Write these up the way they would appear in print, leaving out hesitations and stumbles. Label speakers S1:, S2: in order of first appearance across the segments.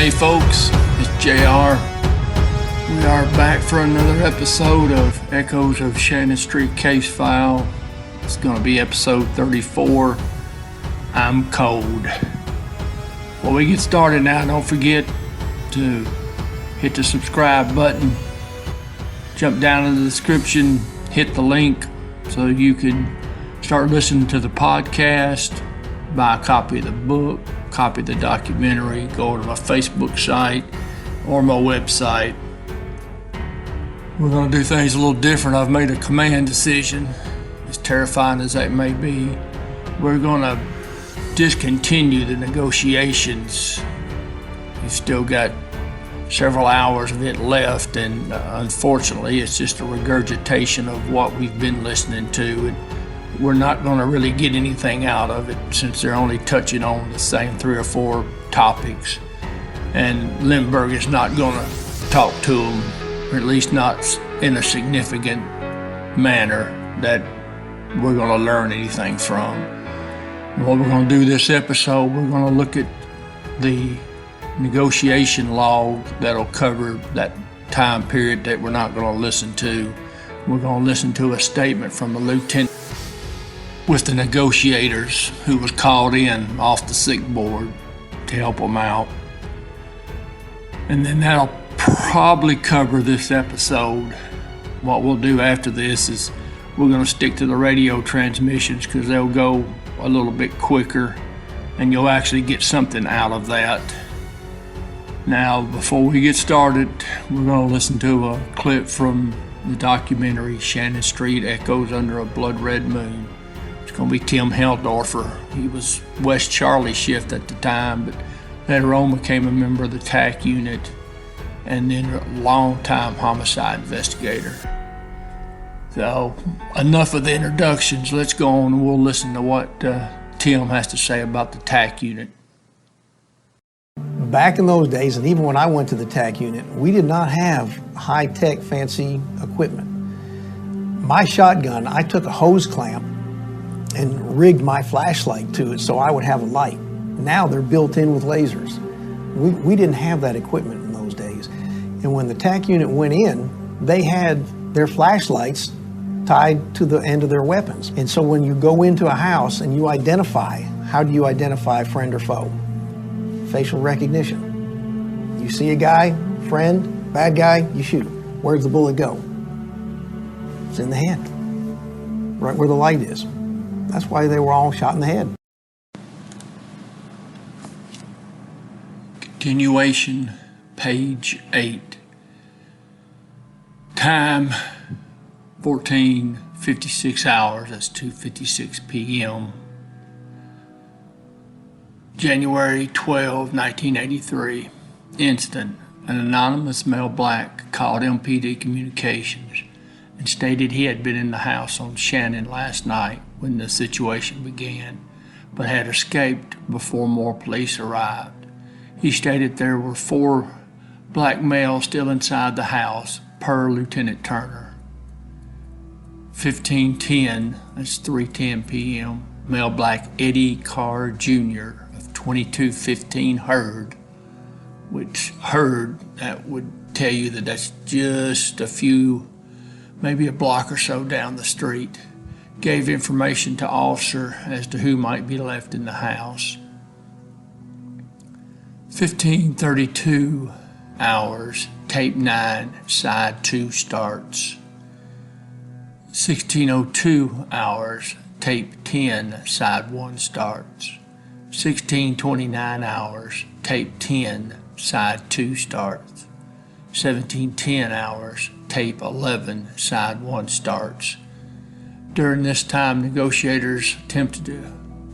S1: Hey folks, it's JR. We are back for another episode of Echoes of Shannon Street Case File. It's going to be episode 34. I'm cold. Before we get started now, don't forget to hit the subscribe button. Jump down in the description, hit the link so you can start listening to the podcast, buy a copy of the book, copy of the documentary, go to my Facebook site or my website. We're going to do things a little different. I've made a command decision, as terrifying as that may be. We're going to discontinue the negotiations. We've still got several hours of it left, and unfortunately it's just a regurgitation of what we've been listening to, and we're not going to really get anything out of it since they're only touching on the same 3 or 4 topics, and Lindbergh is not going to talk to them, or at least not in a significant manner that we're going to learn anything from. What we're going to do this episode, we're going to look at the negotiation log that'll cover that time period that we're not going to listen to. We're going to listen to a statement from a lieutenant with the Negotiators who was called in off the sick board to help them out. And then that'll probably cover this episode. What we'll do after this is we're going to stick to the radio transmissions because they'll go a little bit quicker and you'll actually get something out of that. Now, before we get started, we're going to listen to a clip from the documentary Shannon Street Echoes Under a Blood Red Moon. It's going to be Tim Heldorfer. He was West Charlie shift at the time, but later on became a member of the TAC unit and then a long-time homicide investigator. So, enough of the introductions. Let's go on and we'll listen to what Tim has to say about the TAC unit.
S2: Back in those days, and even when I went to the TAC unit, we did not have high-tech, fancy equipment. My shotgun, I took a hose clamp and rigged my flashlight to it so I would have a light. Now they're built in with lasers. We didn't have that equipment in those days. And when the TAC unit went in, they had their flashlights tied to the end of their weapons. And so when you go into a house and you identify, how do you identify friend or foe? Facial recognition. You see a guy, friend, bad guy, you shoot. Where's the bullet go? It's in the head, right where the light is. That's why they were all shot in the head.
S1: Continuation, page 8. Time, 14:56 hours, that's 2:56 p.m. January 12, 1983. Incident. An anonymous male black called MPD Communications and stated he had been in the house on Shannon last night when the situation began, but had escaped before more police arrived. He stated there were 4 black males still inside the house, per Lieutenant Turner. 15:10, that's 3:10 p.m. Male black Eddie Carr Jr. 2215 Heard, which Heard, that would tell you that that's just a few, maybe a block or so down the street, gave information to officer as to who might be left in the house. 15:32 hours, tape 9, side 2 starts. 16:02 hours, tape 10, side 1 starts. 16:29 hours, tape 10, side 2 starts. 17:10 hours, tape 11, side 1 starts. During this time, negotiators attempted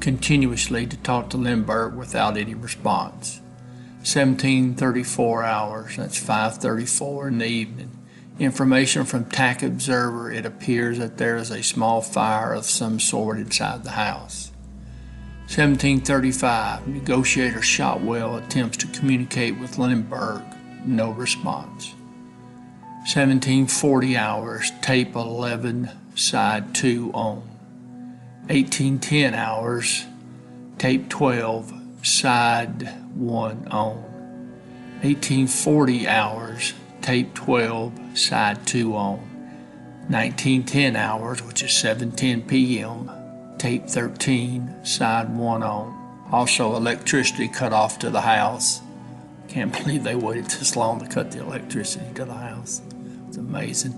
S1: continuously to talk to Lindbergh without any response. 17:34 hours, that's 5:34 in the evening. Information from TAC Observer, it appears that there is a small fire of some sort inside the house. 17:35, negotiator Shotwell attempts to communicate with Lindbergh, no response. 17:40 hours, tape 11, side 2 on. 18:10 hours, tape 12, side 1 on. 1840 hours, tape 12, side 2 on. 1910 hours, which is 7:10 p.m., tape 13, side 1 on. Also, electricity cut off to the house. Can't believe they waited this long to cut the electricity to the house. It's amazing.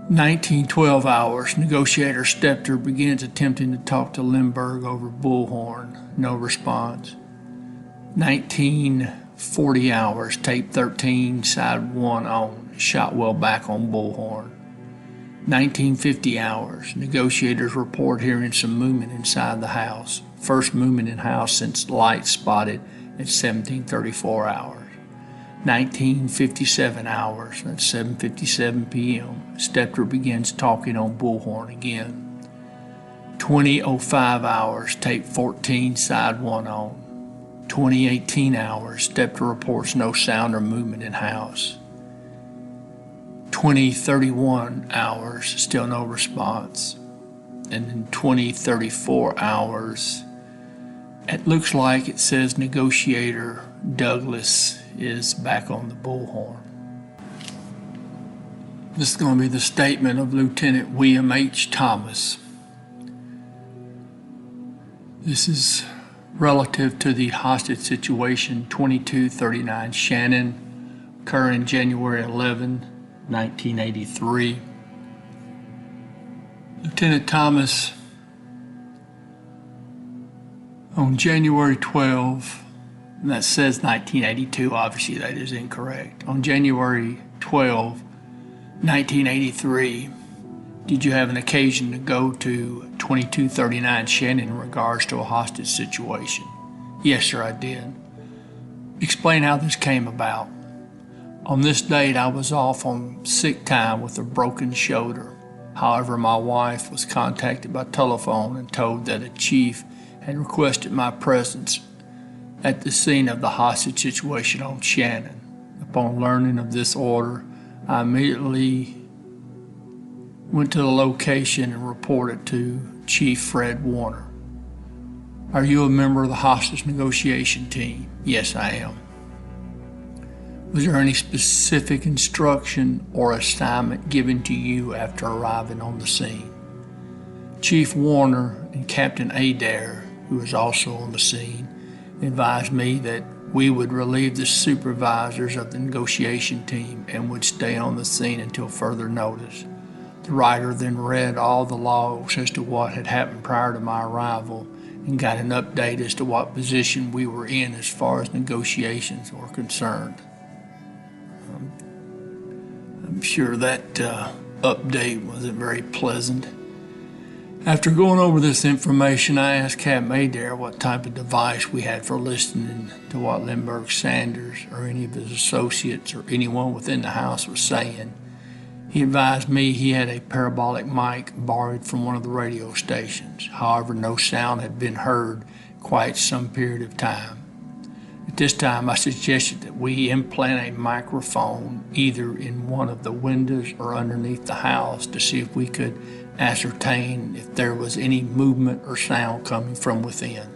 S1: 1912 hours, Negotiator Stepter begins attempting to talk to Lindbergh over bullhorn. No response. 1940 hours, tape 13, side 1 on. Shot well back on bullhorn. 1950 hours, negotiators report hearing some movement inside the house. First movement in house since light spotted at 1734 hours. 1957 hours, that's 7:57 p.m. Stepter begins talking on bullhorn again. 20:05 hours, tape 14, side 1 on. 2018 hours, Stepter reports no sound or movement in house. 2031 hours, still no response. And then 2034 hours, it looks like it says Negotiator Douglas is back on the bullhorn. This is going to be the statement of Lieutenant William H. Thomas. This is relative to the hostage situation 2239 Shannon, occurring January 11, 1983. Lieutenant Thomas, on January 12, and that says 1982, obviously that is incorrect. On January 12, 1983, did you have an occasion to go to 2239 Shannon in regards to a hostage situation? Yes, sir, I did. Explain how this came about. On this date, I was off on sick time with a broken shoulder. However, my wife was contacted by telephone and told that a chief had requested my presence at the scene of the hostage situation on Shannon. Upon learning of this order, I immediately went to the location and reported to Chief Fred Warner. Are you a member of the hostage negotiation team? Yes, I am. Was there any specific instruction or assignment given to you after arriving on the scene? Chief Warner and Captain Adair, who was also on the scene, advised me that we would relieve the supervisors of the negotiation team and would stay on the scene until further notice. The writer then read all the logs as to what had happened prior to my arrival and got an update as to what position we were in as far as negotiations were concerned. I'm sure that update wasn't very pleasant. After going over this information, I asked Captain Adair what type of device we had for listening to what Lindbergh Sanders or any of his associates or anyone within the house was saying. He advised me he had a parabolic mic borrowed from one of the radio stations. However, no sound had been heard quite some period of time. At this time, I suggested that we implant a microphone either in one of the windows or underneath the house to see if we could ascertain if there was any movement or sound coming from within.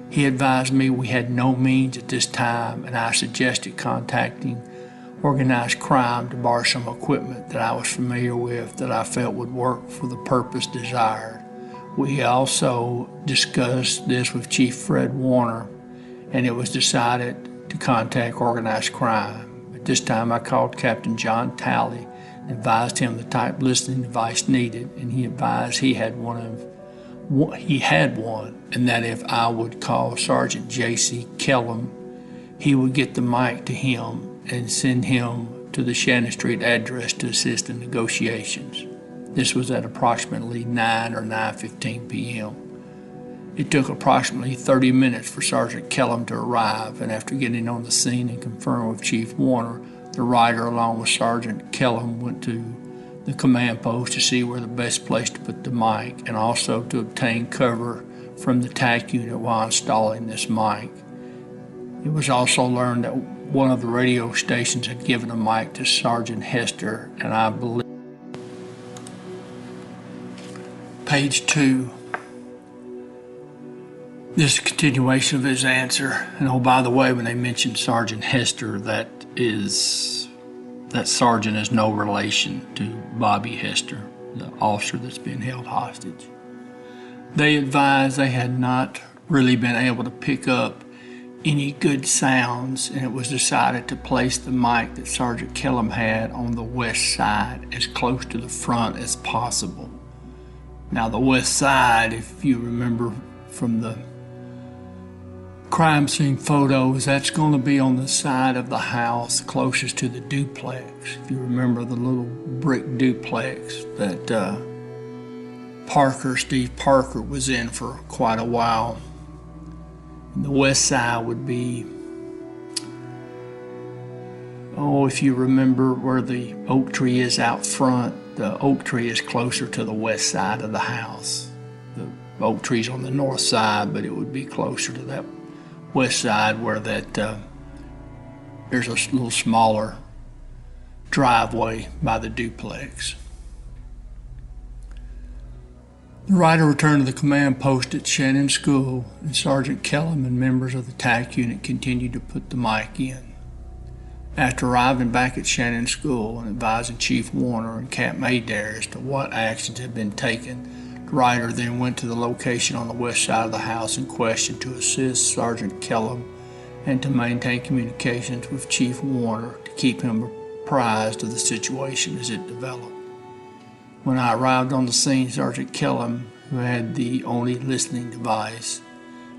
S1: He advised me we had no means at this time, and I suggested contacting organized crime to borrow some equipment that I was familiar with that I felt would work for the purpose desired. We also discussed this with Chief Fred Warner, and it was decided to contact organized crime. At this time, I called Captain John Talley and advised him the type listening device needed, and he advised he had one, and that if I would call Sergeant J.C. Kellum, he would get the mic to him and send him to the Shannon Street address to assist in negotiations. This was at approximately 9 or 9:15 p.m. It took approximately 30 minutes for Sergeant Kellum to arrive, and after getting on the scene and conferring with Chief Warner, the writer along with Sergeant Kellum went to the command post to see where the best place to put the mic and also to obtain cover from the TAC unit while installing this mic. It was also learned that one of the radio stations had given a mic to Sergeant Hester, and I believe. Page 2. This is a continuation of his answer. And oh, by the way, when they mentioned Sergeant Hester, that sergeant is no relation to Bobby Hester, the officer that's been held hostage. They advised they had not really been able to pick up any good sounds, and it was decided to place the mic that Sergeant Kellum had on the west side as close to the front as possible. Now, the west side, if you remember from the crime scene photos, that's going to be on the side of the house closest to the duplex. If you remember the little brick duplex that Steve Parker was in for quite a while. And the west side would be, if you remember where the oak tree is out front, the oak tree is closer to the west side of the house. The oak tree's on the north side, but it would be closer to that west side where there's a little smaller driveway by the duplex. The rider returned to the command post at Shannon School, and Sergeant Kellum and members of the TAC unit continued to put the mic in. After arriving back at Shannon School and advising Chief Warner and Camp Maydair as to what actions had been taken, the rider then went to the location on the west side of the house in question to assist Sergeant Kellum and to maintain communications with Chief Warner to keep him apprised of the situation as it developed. When I arrived on the scene, Sergeant Kellum, who had the only listening device,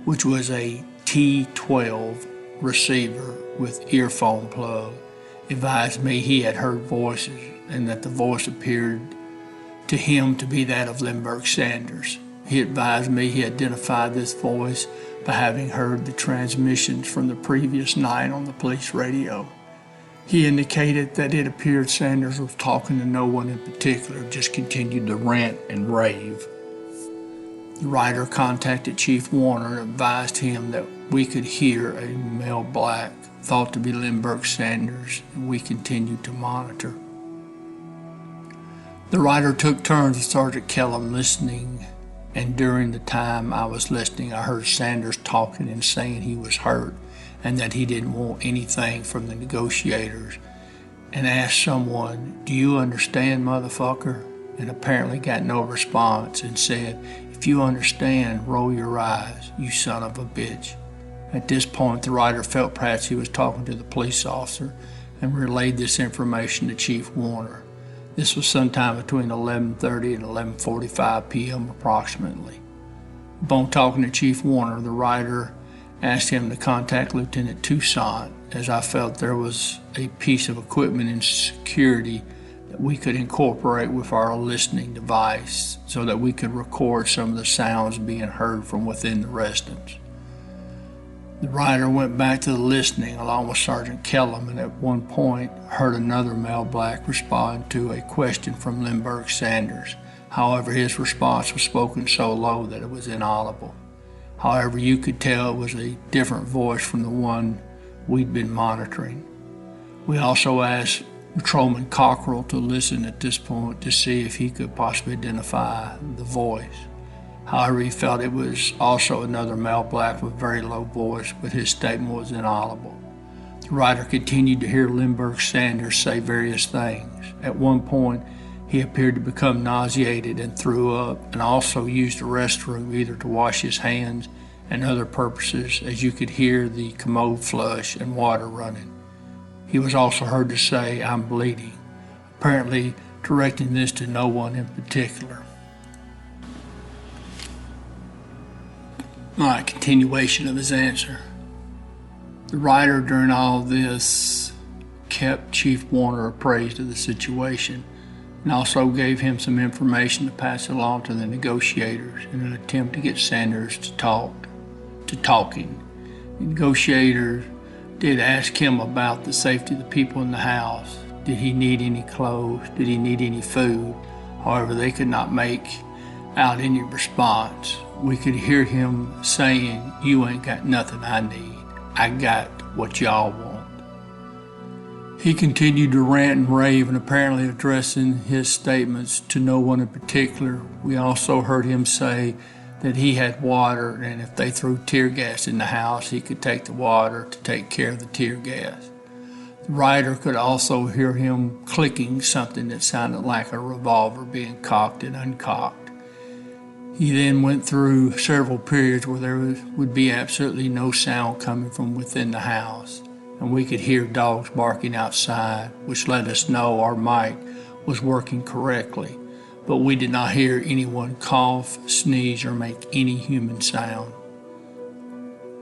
S1: which was a T12 receiver with earphone plug, advised me he had heard voices and that the voice appeared to him to be that of Lindbergh Sanders. He advised me he identified this voice by having heard the transmissions from the previous night on the police radio. He indicated that it appeared Sanders was talking to no one in particular, just continued to rant and rave. The rider contacted Chief Warner and advised him that we could hear a male black, thought to be Lindbergh Sanders, and we continued to monitor. The rider took turns with Sergeant Kellum listening, and during the time I was listening, I heard Sanders talking and saying he was hurt and that he didn't want anything from the negotiators, and asked someone, "Do you understand, motherfucker?" and apparently got no response and said, "If you understand, roll your eyes, you son of a bitch." At this point, the rider felt perhaps he was talking to the police officer and relayed this information to Chief Warner. This was sometime between 11:30 and 11:45 p.m. approximately. Upon talking to Chief Warner, the rider asked him to contact Lieutenant Toussaint, as I felt there was a piece of equipment in security that we could incorporate with our listening device so that we could record some of the sounds being heard from within the residence. The rider went back to the listening along with Sergeant Kellum, and at one point heard another male black respond to a question from Lindbergh Sanders. However, his response was spoken so low that it was inaudible. However, you could tell it was a different voice from the one we'd been monitoring. We also asked Patrolman Cockrell to listen at this point to see if he could possibly identify the voice. However, he felt it was also another male black with very low voice, but his statement was inaudible. The rider continued to hear Lindbergh Sanders say various things. At one point, he appeared to become nauseated and threw up, and also used the restroom either to wash his hands and other purposes, as you could hear the commode flush and water running. He was also heard to say, "I'm bleeding," apparently directing this to no one in particular. All right, continuation of his answer. The rider during all this kept Chief Warner appraised of the situation and also gave him some information to pass along to the negotiators in an attempt to get Sanders to talking. The negotiators did ask him about the safety of the people in the house. Did he need any clothes? Did he need any food? However, they could not make out any response. We could hear him saying, "You ain't got nothing I need. I got what y'all want." He continued to rant and rave and apparently addressing his statements to no one in particular. We also heard him say that he had water, and if they threw tear gas in the house, he could take the water to take care of the tear gas. The writer could also hear him clicking something that sounded like a revolver being cocked and uncocked. He then went through several periods where there would be absolutely no sound coming from within the house, and we could hear dogs barking outside, which let us know our mic was working correctly, but we did not hear anyone cough, sneeze, or make any human sound.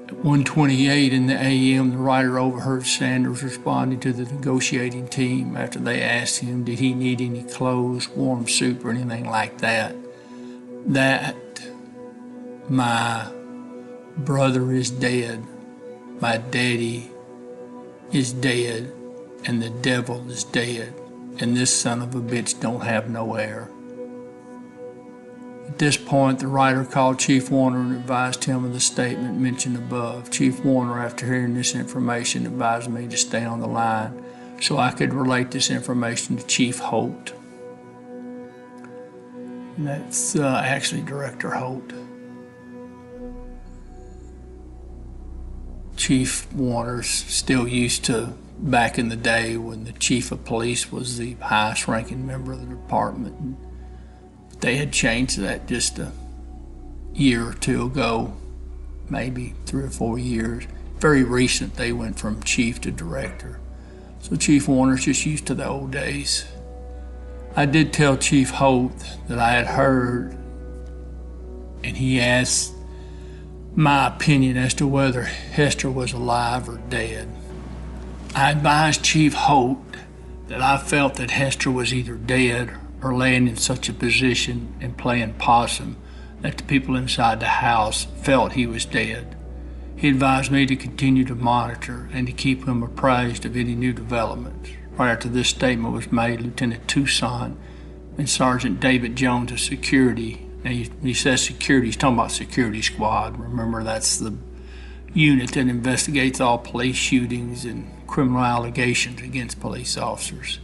S1: At 1:28 in the a.m., the writer overheard Sanders responding to the negotiating team after they asked him did he need any clothes, warm soup, or anything like that. That my brother is dead, my daddy is dead, and the devil is dead, and this son of a bitch don't have no air. At this point, the writer called Chief Warner and advised him of the statement mentioned above. Chief Warner, after hearing this information, advised me to stay on the line so I could relate this information to Chief Holt. And that's actually Director Holt. Chief Warner's still used to back in the day when the chief of police was the highest ranking member of the department. They had changed that just a year or two ago, maybe 3 or 4 years. Very recent, they went from chief to director. So Chief Warner's just used to the old days. I did tell Chief Holt that I had heard, and he asked my opinion as to whether Hester was alive or dead. I advised Chief Holt that I felt that Hester was either dead or laying in such a position and playing possum that the people inside the house felt he was dead. He advised me to continue to monitor and to keep him apprised of any new developments. Right after this statement was made, Lieutenant Toussaint and Sergeant David Jones of security, now he says security, he's talking about security squad. Remember, that's the unit that investigates all police shootings and criminal allegations against police officers.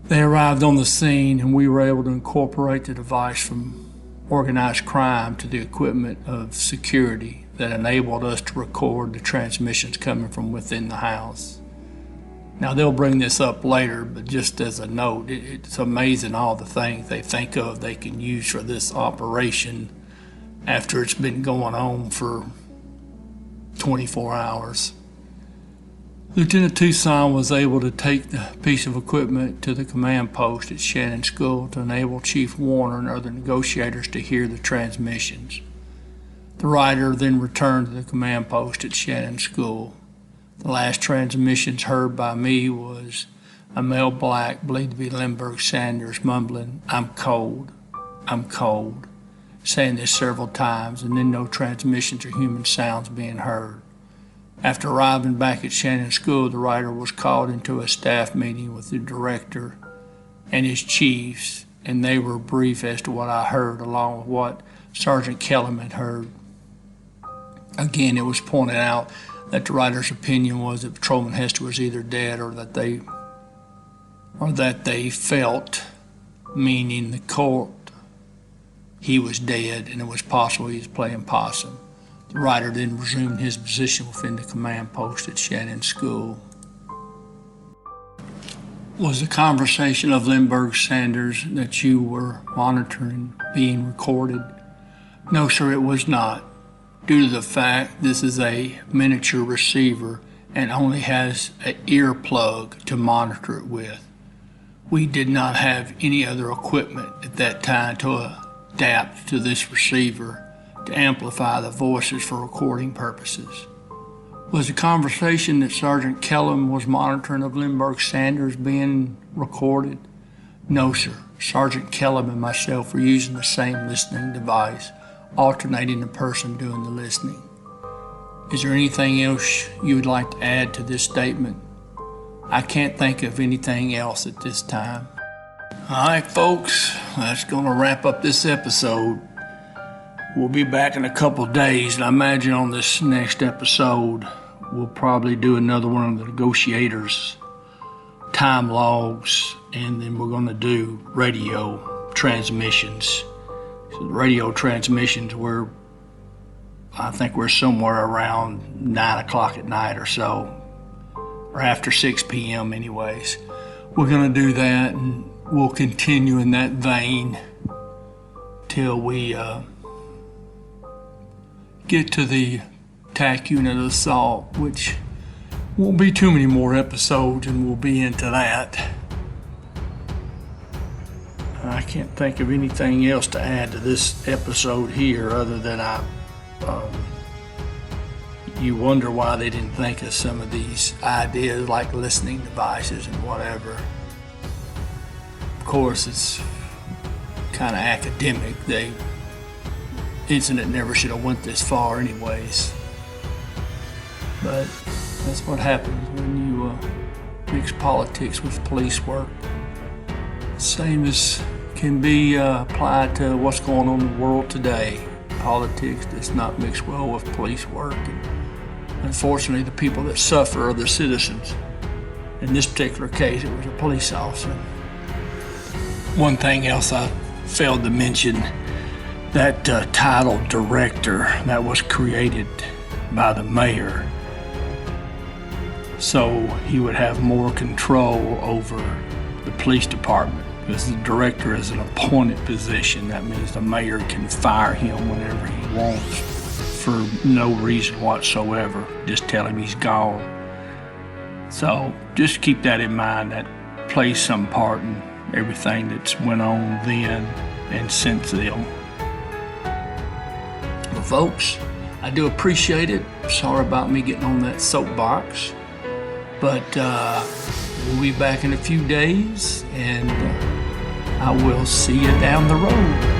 S1: They arrived on the scene, and we were able to incorporate the device from organized crime to the equipment of security that enabled us to record the transmissions coming from within the house. Now, they'll bring this up later, but just as a note, it's amazing all the things they think of they can use for this operation after it's been going on for 24 hours. Lieutenant Toussaint was able to take the piece of equipment to the command post at Shannon School to enable Chief Warner and other negotiators to hear the transmissions. The writer then returned to the command post at Shannon School. The last transmissions heard by me was a male black, believed to be Lindbergh Sanders, mumbling, I'm cold, saying this several times, and then no transmissions or human sounds being heard. After arriving back at Shannon School, the writer was called into a staff meeting with the director and his chiefs, and they were brief as to what I heard, along with what Sergeant Kellum had heard. Again, it was pointed out that the writer's opinion was that Patrolman Hester was either dead or that they felt, meaning the court, he was dead and it was possible he was playing possum. The writer then resumed his position within the command post at Shannon School. Was the conversation of Lindbergh Sanders that you were monitoring being recorded? No, sir, it was not. Due to the fact this is a miniature receiver and only has an earplug to monitor it with. We did not have any other equipment at that time to adapt to this receiver to amplify the voices for recording purposes. Was the conversation that Sergeant Kellum was monitoring of Lindbergh Sanders being recorded? No, sir. Sergeant Kellum and myself were using the same listening device, alternating the person doing the listening. Is there anything else you would like to add to this statement? I can't think of anything else at this time. All right, folks, that's going to wrap up this episode. We'll be back in a couple of days, and I imagine on this next episode, we'll probably do another one of the Negotiators time logs, and then we're going to do radio transmissions So the radio transmissions were, I think we're somewhere around 9 o'clock at night or so, or after 6 p.m. anyways. We're going to do that, and we'll continue in that vein till we get to the TAC unit assault, which won't be too many more episodes, and we'll be into that. I can't think of anything else to add to this episode here other than you wonder why they didn't think of some of these ideas like listening devices and whatever. Of course, it's kind of academic. The incident never should have went this far anyways. But that's what happens when you mix politics with police work. Same as can be applied to what's going on in the world today. Politics does not mix well with police work. And unfortunately, the people that suffer are the citizens. In this particular case, it was a police officer. One thing else I failed to mention, that title director that was created by the mayor, so he would have more control over the police department, because the director is an appointed position. That means the mayor can fire him whenever he wants for no reason whatsoever. Just tell him he's gone. So just keep that in mind. That plays some part in everything that's went on then and since then. Well, folks, I do appreciate it. Sorry about me getting on that soapbox. But we'll be back in a few days, and I will see you down the road.